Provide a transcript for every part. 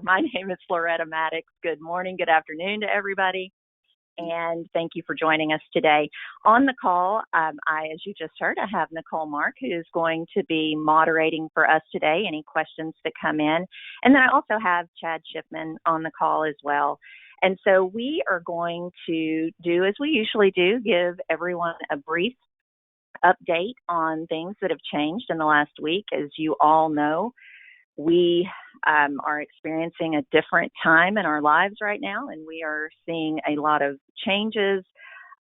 My name is Loretta Maddox. Good morning, good afternoon to everybody, and thank you for joining us today. On the call, as you just heard, I have Nicole Mark, who is going to be moderating for us today, any questions that come in. And then I also have Chad Shipman on the call as well. And so we are going to do as we usually do, give everyone a brief update on things that have changed in the last week. As you all know, we are experiencing a different time in our lives right now, and we are seeing a lot of changes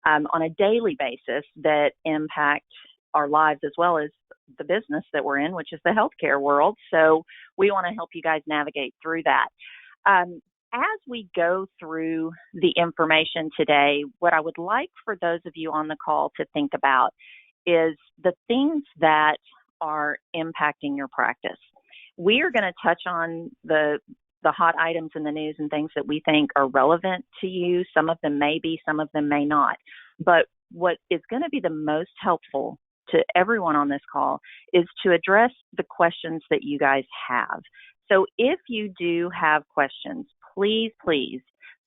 on a daily basis that impact our lives as well as the business that we're in, which is the healthcare world. So we want to help you guys navigate through that. As we go through the information today, what I would like for those of you on the call to think about is the things that are impacting your practice. We are going to touch on the hot items in the news and things that we think are relevant to you. Some of them may be, some of them may not. But what is going to be the most helpful to everyone on this call is to address the questions that you guys have. So if you do have questions, please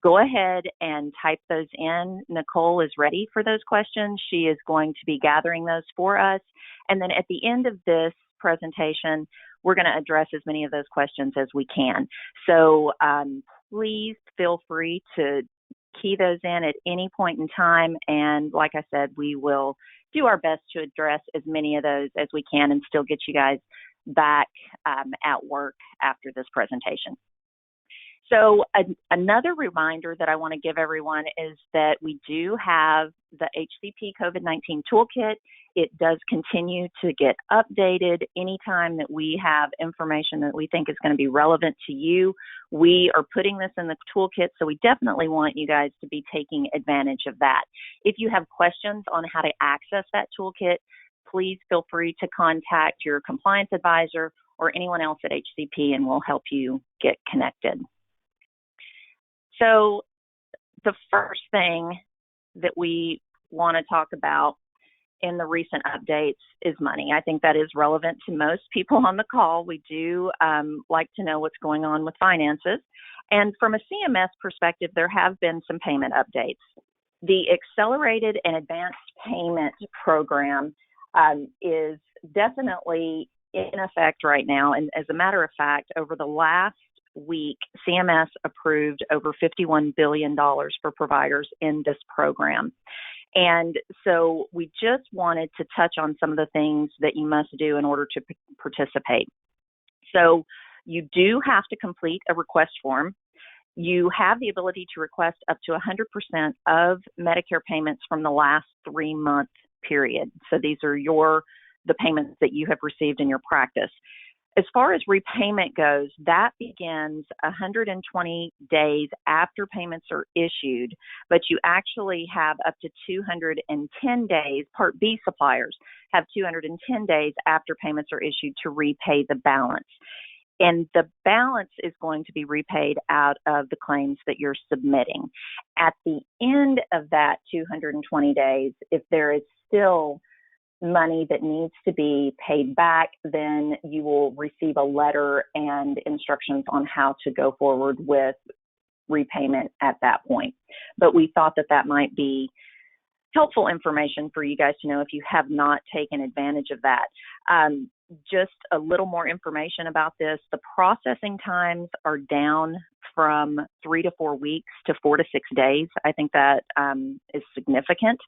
go ahead and type those in. Nicole is ready for those questions. She is going to be gathering those for us. And then at the end of this presentation, we're going to address as many of those questions as we can. So please feel free to key those in at any point in time. And like I said, we will do our best to address as many of those as we can and still get you guys back at work after this presentation. So another reminder that I want to give everyone is that we do have the HCP COVID-19 Toolkit. It does continue to get updated anytime that we have information that we think is going to be relevant to you. We are putting this in the toolkit, so we definitely want you guys to be taking advantage of that. If you have questions on how to access that toolkit, please feel free to contact your compliance advisor or anyone else at HCP, and we'll help you get connected. So the first thing that we want to talk about in the recent updates is money. I think that is relevant to most people on the call. We do like to know what's going on with finances. And from a CMS perspective, there have been some payment updates. The Accelerated and Advanced Payment Program is definitely in effect right now. And as a matter of fact, over the last week, CMS approved over $51 billion for providers in this program. And so we just wanted to touch on some of the things that you must do in order to participate. So you do have to complete a request form. You have the ability to request up to 100% of Medicare payments from the last 3-month period. So these are the payments that you have received in your practice. As far as repayment goes, that begins 120 days after payments are issued, but you actually have up to 210 days. Part B suppliers have 210 days after payments are issued to repay the balance. And the balance is going to be repaid out of the claims that you're submitting. At the end of that 220 days, if there is still money that needs to be paid back, then you will receive a letter and instructions on how to go forward with repayment at that point. But we thought that that might be helpful information for you guys to know if you have not taken advantage of that. Just a little more information about this. The processing times are down from 3 to 4 weeks to 4 to 6 days. I think that is significant.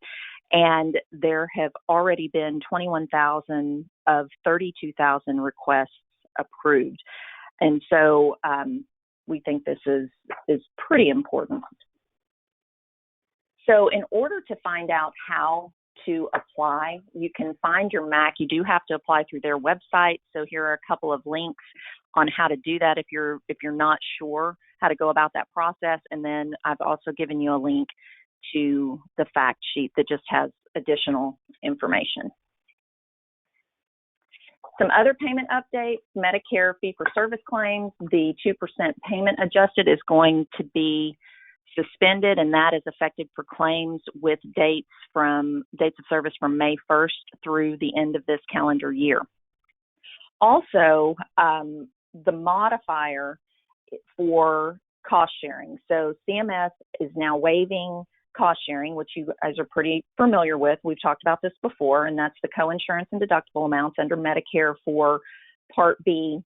And there have already been 21,000 of 32,000 requests approved. And so we think this is pretty important. So in order to find out how to apply, you can find your MAC. You do have to apply through their website. So here are a couple of links on how to do that if you're not sure how to go about that process. And then I've also given you a link to the fact sheet that just has additional information. Some other payment updates: Medicare fee-for-service claims, the 2% payment adjusted is going to be suspended, and that is effective for claims with dates of service from May 1st through the end of this calendar year. Also, the modifier for cost sharing. So CMS is now waiving cost sharing, which you guys are pretty familiar with. We've talked about this before, and that's the coinsurance and deductible amounts under Medicare for Part B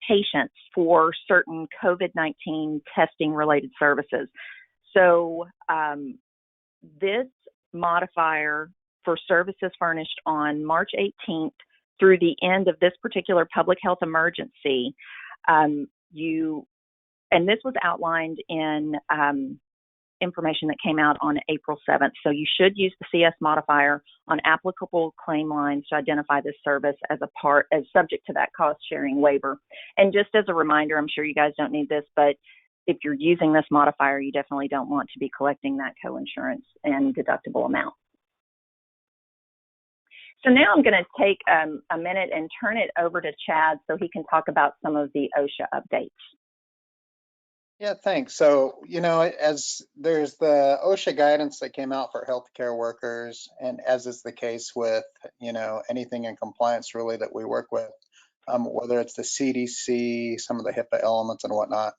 patients for certain COVID-19 testing related services. So this modifier for services furnished on March 18th through the end of this particular public health emergency, and this was outlined in information that came out on April 7th. So you should use the CS modifier on applicable claim lines to identify this service as subject to that cost sharing waiver. And just as a reminder, I'm sure you guys don't need this, but if you're using this modifier, you definitely don't want to be collecting that coinsurance and deductible amount. So now I'm going to take a minute and turn it over to Chad so he can talk about some of the OSHA updates. Yeah, thanks. So, as there's the OSHA guidance that came out for healthcare workers, and as is the case with, anything in compliance really that we work with, whether it's the CDC, some of the HIPAA elements and whatnot,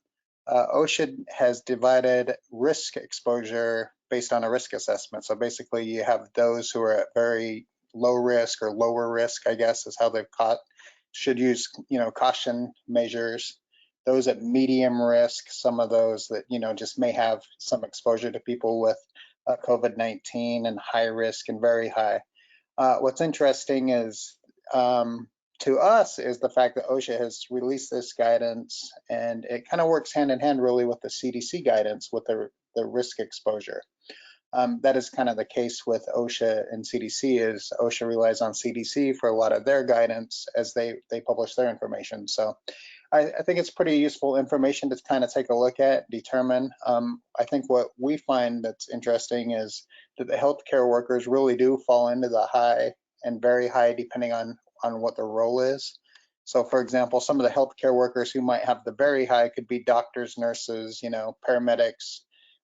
OSHA has divided risk exposure based on a risk assessment. So basically you have those who are at very low risk or lower risk, I guess is how they've should use, caution measures. Those at medium risk, some of those that, just may have some exposure to people with COVID-19, and high risk and very high. What's interesting is, to us, is the fact that OSHA has released this guidance, and it kind of works hand in hand really with the CDC guidance with the risk exposure. That is kind of the case with OSHA and CDC, is OSHA relies on CDC for a lot of their guidance as they publish their information. So I think it's pretty useful information to kind of take a look at, determine. I think what we find that's interesting is that the healthcare workers really do fall into the high and very high depending on what their role is. So for example, some of the healthcare workers who might have the very high could be doctors, nurses, paramedics,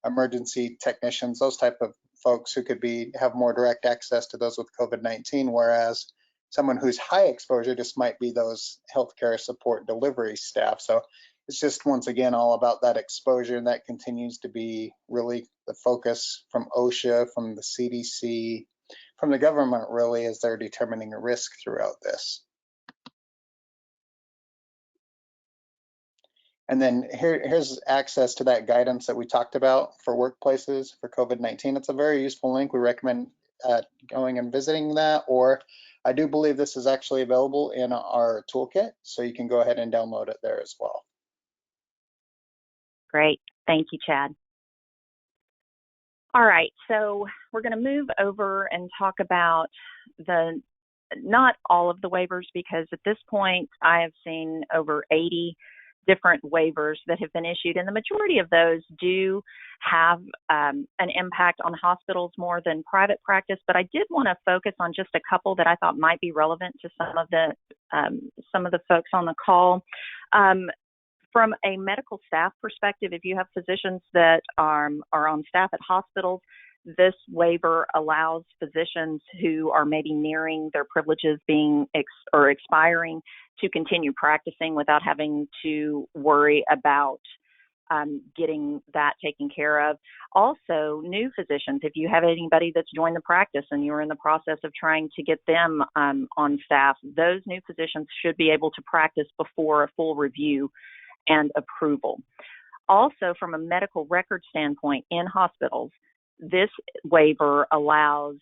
emergency technicians, those type of folks who could have more direct access to those with COVID-19, whereas someone who's high exposure just might be those healthcare support delivery staff. So it's just, once again, all about that exposure, and that continues to be really the focus from OSHA, from the CDC, from the government really, as they're determining a risk throughout this. And then here's access to that guidance that we talked about for workplaces for COVID-19. It's a very useful link. We recommend going and visiting that, or I do believe this is actually available in our toolkit, so you can go ahead and download it there as well. Great. Thank you, Chad. All right, so we're going to move over and talk about not all of the waivers, because at this point I have seen over 80 different waivers that have been issued, and the majority of those do have an impact on hospitals more than private practice. But I did want to focus on just a couple that I thought might be relevant to some of the folks on the call. From a medical staff perspective, if you have physicians that are on staff at hospitals, this waiver allows physicians who are maybe nearing their privileges being expiring to continue practicing without having to worry about getting that taken care of. Also, new physicians, if you have anybody that's joined the practice and you're in the process of trying to get them on staff, those new physicians should be able to practice before a full review and approval. Also, from a medical record standpoint in hospitals, this waiver allows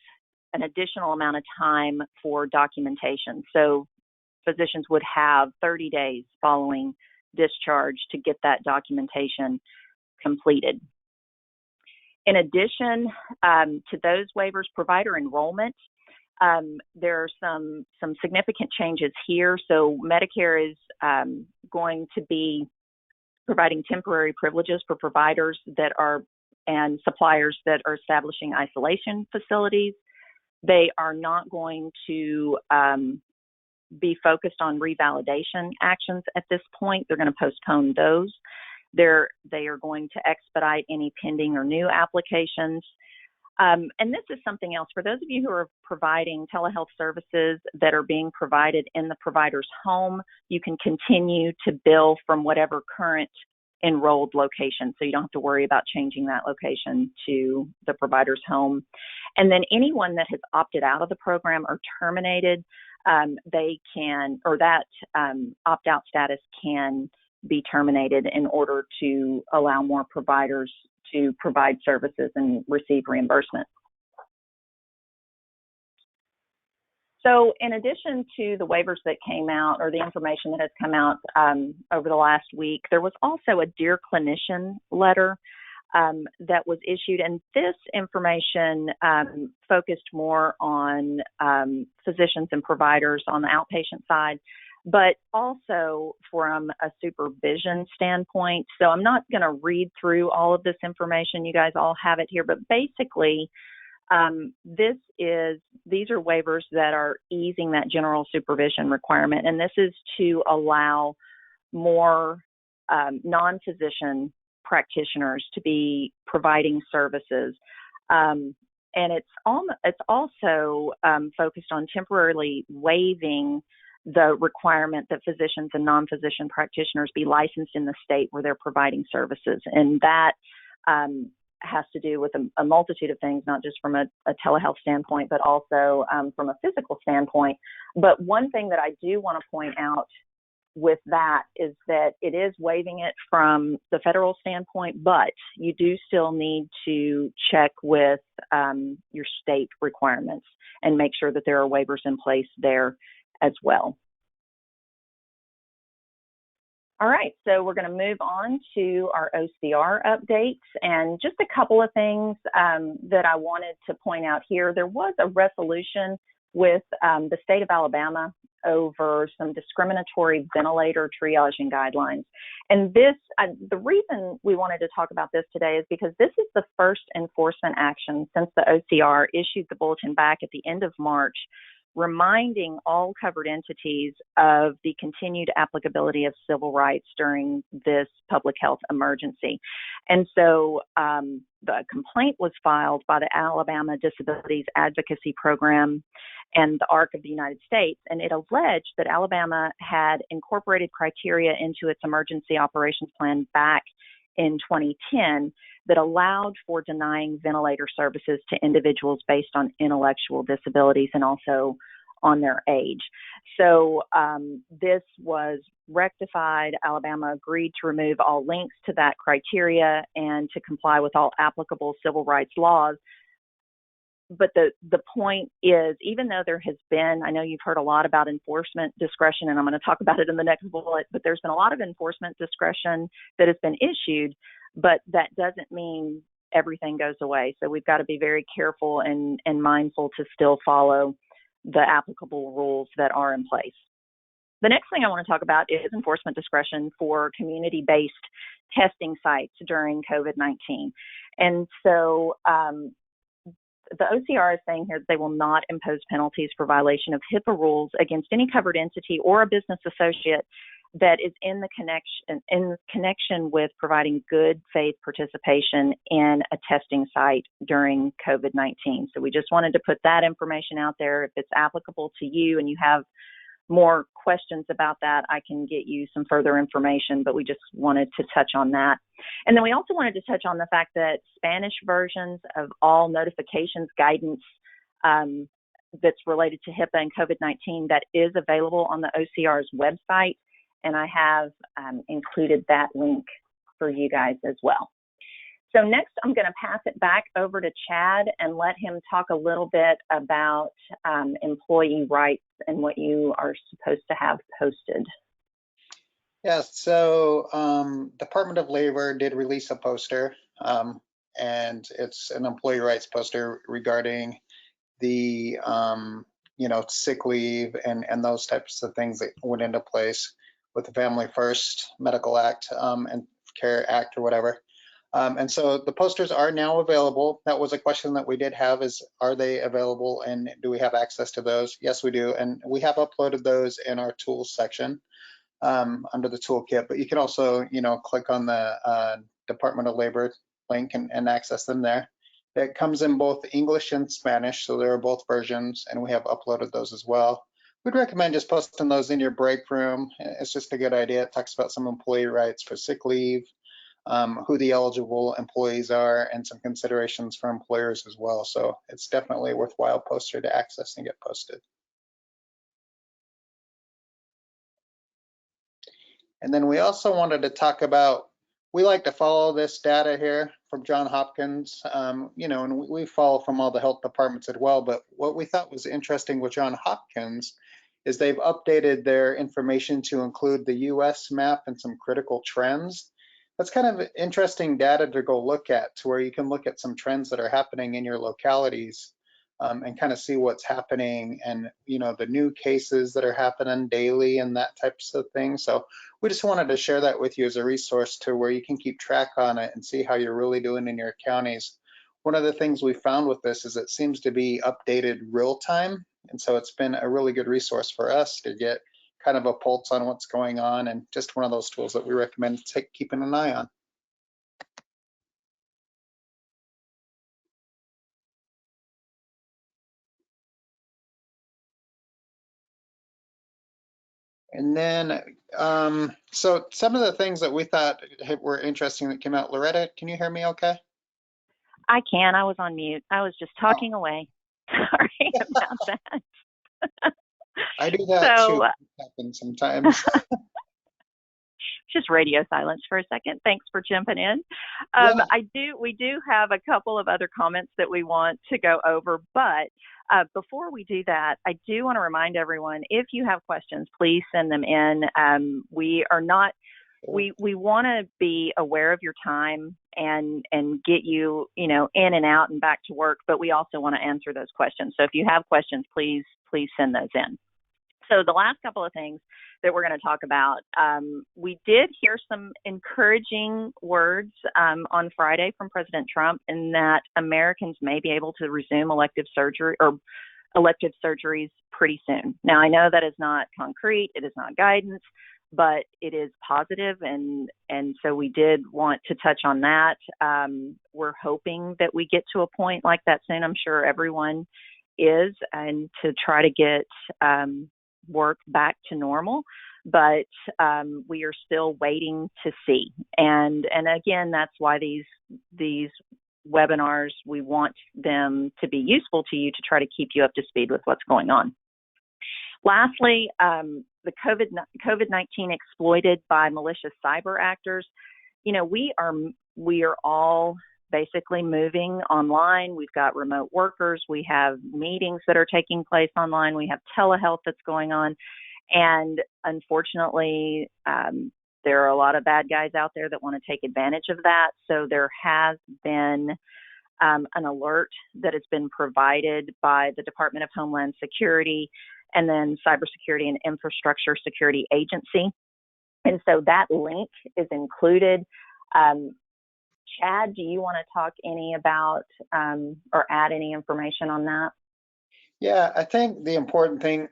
an additional amount of time for documentation. So physicians would have 30 days following discharge to get that documentation completed. In addition to those waivers, provider enrollment, there are some significant changes here. So Medicare is going to be providing temporary privileges for providers and suppliers that are establishing isolation facilities. They are not going to be focused on revalidation actions at this point. They're going to postpone those. They are going to expedite any pending or new applications. And this is something else. For those of you who are providing telehealth services that are being provided in the provider's home, you can continue to bill from whatever current enrolled location, so you don't have to worry about changing that location to the provider's home. And then anyone that has opted out of the program or terminated, they can, or that opt-out status can be terminated in order to allow more providers to provide services and receive reimbursement. So in addition to the waivers that came out, or the information that has come out over the last week, there was also a Dear Clinician letter that was issued, and this information focused more on physicians and providers on the outpatient side, but also from a supervision standpoint. So I'm not going to read through all of this information. You guys all have it here, but basically, these are waivers that are easing that general supervision requirement, and this is to allow more non-physician practitioners to be providing services, and it's also focused on temporarily waiving the requirement that physicians and non-physician practitioners be licensed in the state where they're providing services, and that has to do with a multitude of things, not just from a telehealth standpoint, but also from a physical standpoint. But one thing that I do want to point out with that is that it is waiving it from the federal standpoint, but you do still need to check with your state requirements and make sure that there are waivers in place there as well. All right, so we're going to move on to our OCR updates, and just a couple of things that I wanted to point out here. There was a resolution with the state of Alabama over some discriminatory ventilator triaging guidelines. And this, the reason we wanted to talk about this today is because this is the first enforcement action since the OCR issued the bulletin back at the end of March, reminding all covered entities of the continued applicability of civil rights during this public health emergency. And so the complaint was filed by the Alabama Disabilities Advocacy Program and the ARC of the United States, and it alleged that Alabama had incorporated criteria into its emergency operations plan back in 2010 that allowed for denying ventilator services to individuals based on intellectual disabilities and also on their age. So this was rectified. Alabama agreed to remove all links to that criteria and to comply with all applicable civil rights laws. But the point is, even though there has been, I know you've heard a lot about enforcement discretion, and I'm going to talk about it in the next bullet, but there's been a lot of enforcement discretion that has been issued, but that doesn't mean everything goes away. So we've got to be very careful and mindful to still follow the applicable rules that are in place. The next thing I want to talk about is enforcement discretion for community-based testing sites during COVID-19. And so the OCR is saying here that they will not impose penalties for violation of HIPAA rules against any covered entity or a business associate that is in connection with providing good faith participation in a testing site during COVID-19. So we just wanted to put that information out there. If it's applicable to you and you have more questions about that, I can get you some further information, but we just wanted to touch on that. And then we also wanted to touch on the fact that Spanish versions of all notifications guidance that's related to HIPAA and COVID-19 that is available on the OCR's website, and I have included that link for you guys as well. So next, I'm going to pass it back over to Chad and let him talk a little bit about employee rights and what you are supposed to have posted. Yes, so Department of Labor did release a poster, and it's an employee rights poster regarding the sick leave and those types of things that went into place with the Family First Medical Act and Care Act or whatever. And so the posters are now available. That was a question that we did have, is are they available and do we have access to those? Yes, we do. And we have uploaded those in our tools section under the toolkit, but you can also, click on the Department of Labor link and access them there. It comes in both English and Spanish, so there are both versions, and we have uploaded those as well. We'd recommend just posting those in your break room. It's just a good idea. It talks about some employee rights for sick leave, who the eligible employees are, and some considerations for employers as well. So it's definitely a worthwhile poster to access and get posted. And then we also wanted to talk about, we like to follow this data here from Johns Hopkins, you know, and we follow from all the health departments as well. But what we thought was interesting with Johns Hopkins is they've updated their information to include the US map and some critical trends. That's kind of interesting data to go look at, to where you can look at some trends that are happening in your localities, and kind of see what's happening, and you know, the new cases that are happening daily and that types of thing. So we just wanted to share that with you as a resource to where you can keep track on it and see how you're really doing in your counties. One of the things we found with this is it seems to be updated real time, and so it's been a really good resource for us to get kind of a pulse on what's going on, and just one of those tools that we recommend keeping an eye on. And then, so some of the things that we thought were interesting that came out. Loretta, can you hear me okay? I can. I was on mute. I was just Oh, talking away. Sorry about that. I do that too. So It happens sometimes. just radio silence for a second. Thanks for jumping in. Yeah. We do have a couple of other comments that we want to go over, but before we do that, I do want to remind everyone, if you have questions, please send them in. We are not, we want to be aware of your time and get you, you know, in and out and back to work, but we also want to answer those questions. So if you have questions, please send those in. So the last couple of things that we're going to talk about, we did hear some encouraging words on Friday from President Trump, in that Americans may be able to resume elective surgery or elective surgeries pretty soon. Now, I know that is not concrete, it is not guidance, but it is positive, and so we did want to touch on that. We're hoping that we get to a point like that soon. I'm sure everyone is, and to try to get work back to normal, but we are still waiting to see. And again, that's why these webinars, we want them to be useful to you, to try to keep you up to speed with what's going on. Lastly, the COVID-19 exploited by malicious cyber actors. You know, we are all basically moving online. We've got remote workers. We have meetings that are taking place online. We have telehealth that's going on. And unfortunately, there are a lot of bad guys out there that want to take advantage of that. So there has been an alert that has been provided by the Department of Homeland Security and then Cybersecurity and Infrastructure Security Agency. And so that link is included. Chad, do you want to talk any about or add any information on that? Yeah, I think the important thing,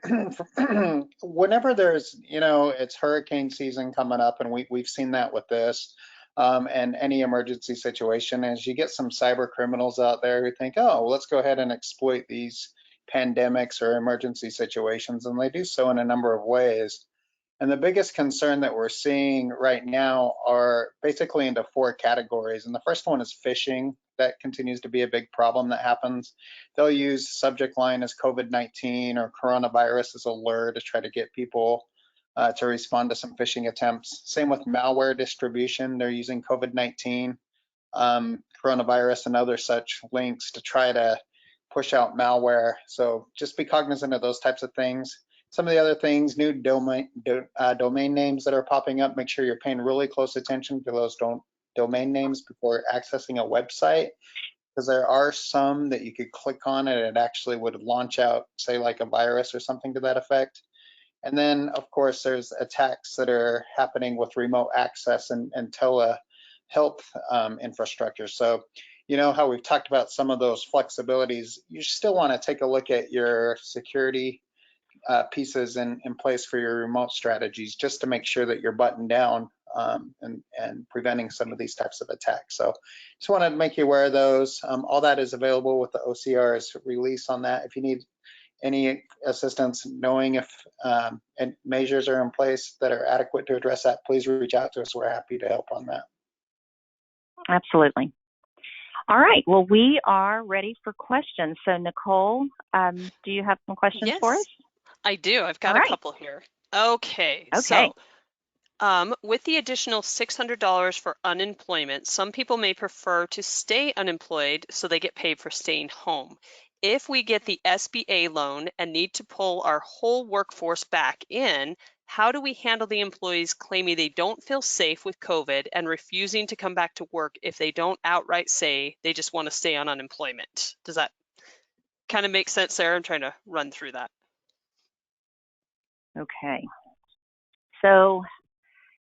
whenever there's, you know, it's hurricane season coming up, and we've seen that with this, and any emergency situation, is you get some cyber criminals out there who think, oh, well, let's go ahead and exploit these pandemics or emergency situations, and they do so in a number of ways. And the biggest concern that we're seeing right now are basically into 4 categories. And the first one is phishing. That continues to be a big problem that happens. They'll use subject line as COVID-19 or coronavirus as alert to try to get people to respond to some phishing attempts. Same with malware distribution. They're using COVID-19, coronavirus, and other such links to try to push out malware. So just be cognizant of those types of things. Some of the other things, new domain names that are popping up, make sure you're paying really close attention to those domain names before accessing a website, because there are some that you could click on and it actually would launch out, say, like a virus or something to that effect. And then, of course, there's attacks that are happening with remote access and telehealth infrastructure. So, you know how we've talked about some of those flexibilities, you still want to take a look at your security pieces in place for your remote strategies, just to make sure that you're buttoned down and preventing some of these types of attacks. So just wanted to make you aware of those. All that is available with the OCR's release on that. If you need any assistance knowing if measures are in place that are adequate to address that, please reach out to us. We're happy to help on that. Absolutely. All right. Well, we are ready for questions. So, Nicole, do you have some questions for us? Yes, I do. I've All got a right. couple here. Okay, Okay. so with the additional $600 for unemployment, some people may prefer to stay unemployed so they get paid for staying home. If we get the SBA loan and need to pull our whole workforce back in, how do we handle the employees claiming they don't feel safe with COVID and refusing to come back to work if they don't outright say they just want to stay on unemployment? Does that kind of make sense, Sarah? I'm trying to run through that. Okay. So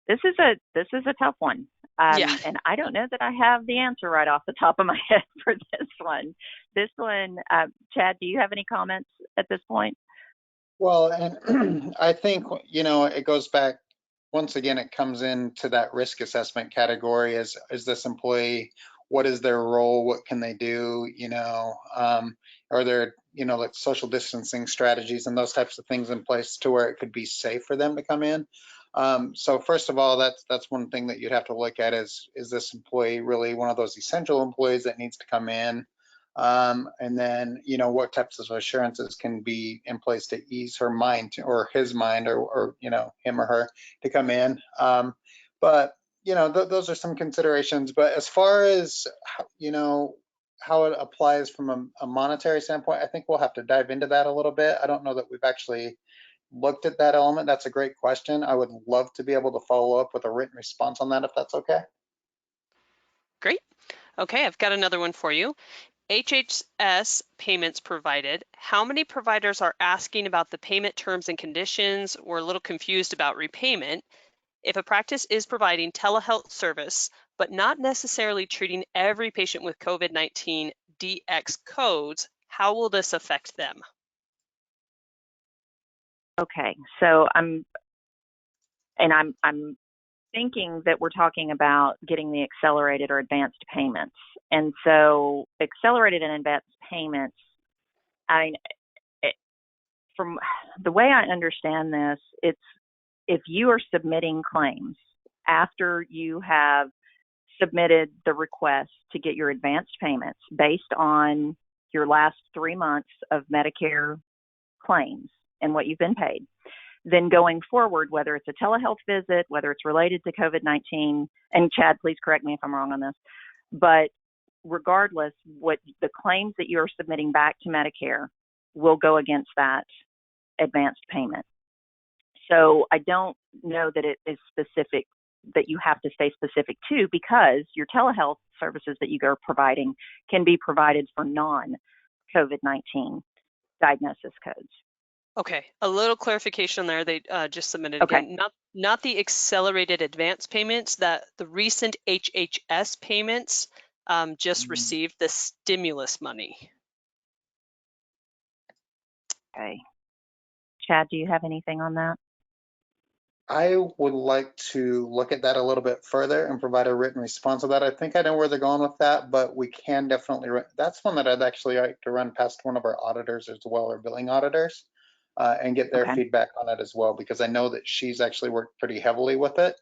this is a tough one. Yeah. And I don't know that I have the answer right off the top of my head for this one. This one, Chad, do you have any comments at this point? Well, and I think, it goes back, once again, it comes into that risk assessment category. Is this employee, what is their role? What can they do? Are there, like social distancing strategies and those types of things in place to where it could be safe for them to come in? So first of all, that's one thing that you'd have to look at is this employee really one of those essential employees that needs to come in? And then, what types of assurances can be in place to ease her mind or his mind or him or her to come in. But, those are some considerations. But as far as, how it applies from a monetary standpoint, I think we'll have to dive into that a little bit. I don't know that we've actually looked at that element. That's a great question. I would love to be able to follow up with a written response on that if that's okay. Great. Okay, I've got another one for you. HHS payments provided. How many providers are asking about the payment terms and conditions or a little confused about repayment? If a practice is providing telehealth service, but not necessarily treating every patient with COVID-19 DX codes, how will this affect them? Okay. So I'm thinking that we're talking about getting the accelerated or advanced payments. And so accelerated and advanced payments, I mean, from the way I understand this, it's if you are submitting claims after you have submitted the request to get your advanced payments based on your last 3 months of Medicare claims and what you've been paid, then going forward, whether it's a telehealth visit, whether it's related to COVID-19, and Chad, please correct me if I'm wrong on this, but regardless, what the claims that you're submitting back to Medicare will go against that advanced payment. So I don't know that it is specific, that you have to stay specific to, because your telehealth services that you are providing can be provided for non-COVID-19 diagnosis codes. Okay, a little clarification there. They just submitted Okay. again, not the accelerated advance payments, that the recent HHS payments just received the stimulus money. Okay. Chad, do you have anything on that? I would like to look at that a little bit further and provide a written response to that. I think I know where they're going with that, but we can definitely, that's one that I'd actually like to run past one of our auditors as well, our billing auditors, and get their Okay. feedback on it as well, because I know that she's actually worked pretty heavily with it.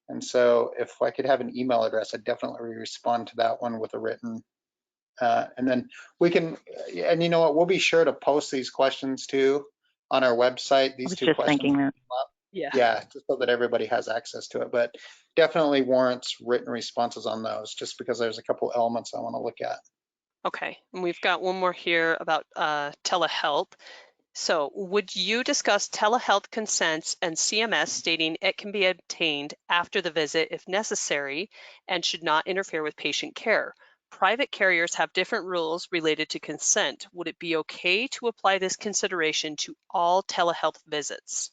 And so if I could have an email address, I'd definitely respond to that one with a written, and then we can, and you know what, we'll be sure to post these questions too on our website, I these was two just questions. thinking that. Yeah, just so that everybody has access to it, but definitely warrants written responses on those, just because there's a couple elements I want to look at. Okay, and we've got one more here about telehealth. So would you discuss telehealth consents and CMS stating it can be obtained after the visit if necessary and should not interfere with patient care? Private carriers have different rules related to consent. Would it be okay to apply this consideration to all telehealth visits?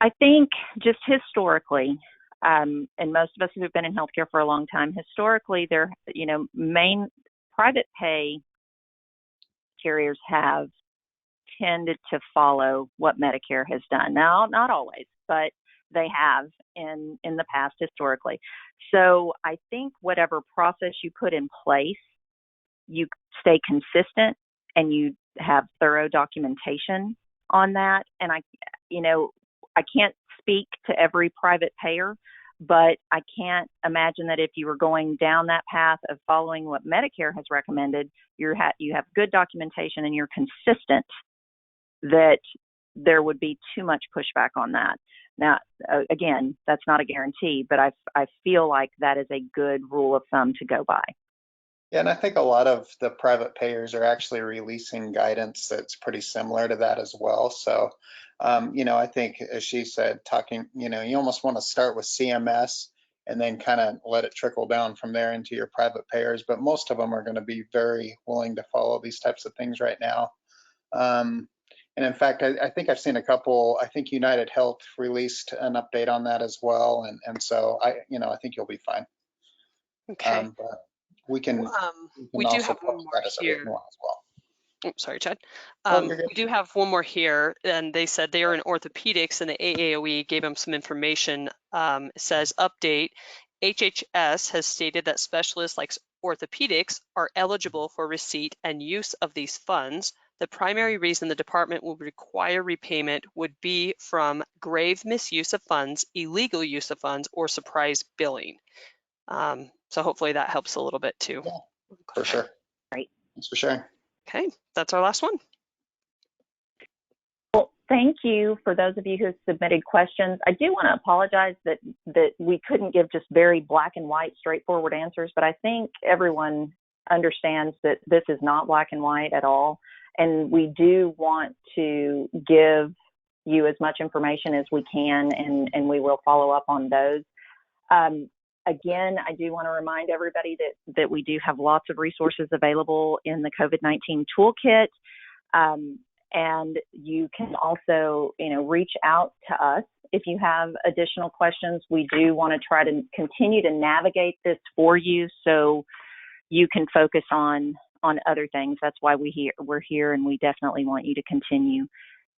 I think just historically, and most of us who have been in healthcare for a long time, historically, their main private pay carriers have tended to follow what Medicare has done. Now, not always, but they have in the past historically. So I think whatever process you put in place, you stay consistent and you have thorough documentation on that. And I can't speak to every private payer, But I can't imagine that if you were going down that path of following what Medicare has recommended, you have good documentation and you're consistent, that there would be too much pushback on that. Now, again, that's not a guarantee, but I feel like that is a good rule of thumb to go by. Yeah, and I think a lot of the private payers are actually releasing guidance that's pretty similar to that as well. So, I think, as she said, you almost want to start with CMS and then kind of let it trickle down from there into your private payers. But most of them are going to be very willing to follow these types of things right now. And in fact, I think I've seen a couple. I think United Health released an update on that as well, and so I think you'll be fine. Okay. But we can We do also have one post more that as a here. written one as well. Oh, sorry, Chad. Oh, you're good. We do have one more here, and they said they are in orthopedics, and the AAOE gave them some information. It says, update, HHS has stated that specialists like orthopedics are eligible for receipt and use of these funds. The primary reason the department will require repayment would be from grave misuse of funds, illegal use of funds, or surprise billing. So hopefully that helps a little bit too. Yeah, for sure. Great. Thanks for sharing. Okay, that's our last one. Well, thank you for those of you who submitted questions. I do want to apologize that we couldn't give just very black and white, straightforward answers, but I think everyone understands that this is not black and white at all. And we do want to give you as much information as we can, and we will follow up on those. Again, I do want to remind everybody that we do have lots of resources available in the COVID-19 Toolkit. And you can also, reach out to us if you have additional questions. We do want to try to continue to navigate this for you so you can focus on other things. That's why we're here, and we definitely want you to continue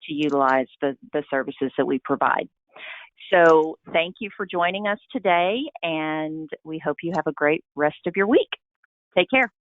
to utilize the services that we provide. So thank you for joining us today, and we hope you have a great rest of your week. Take care.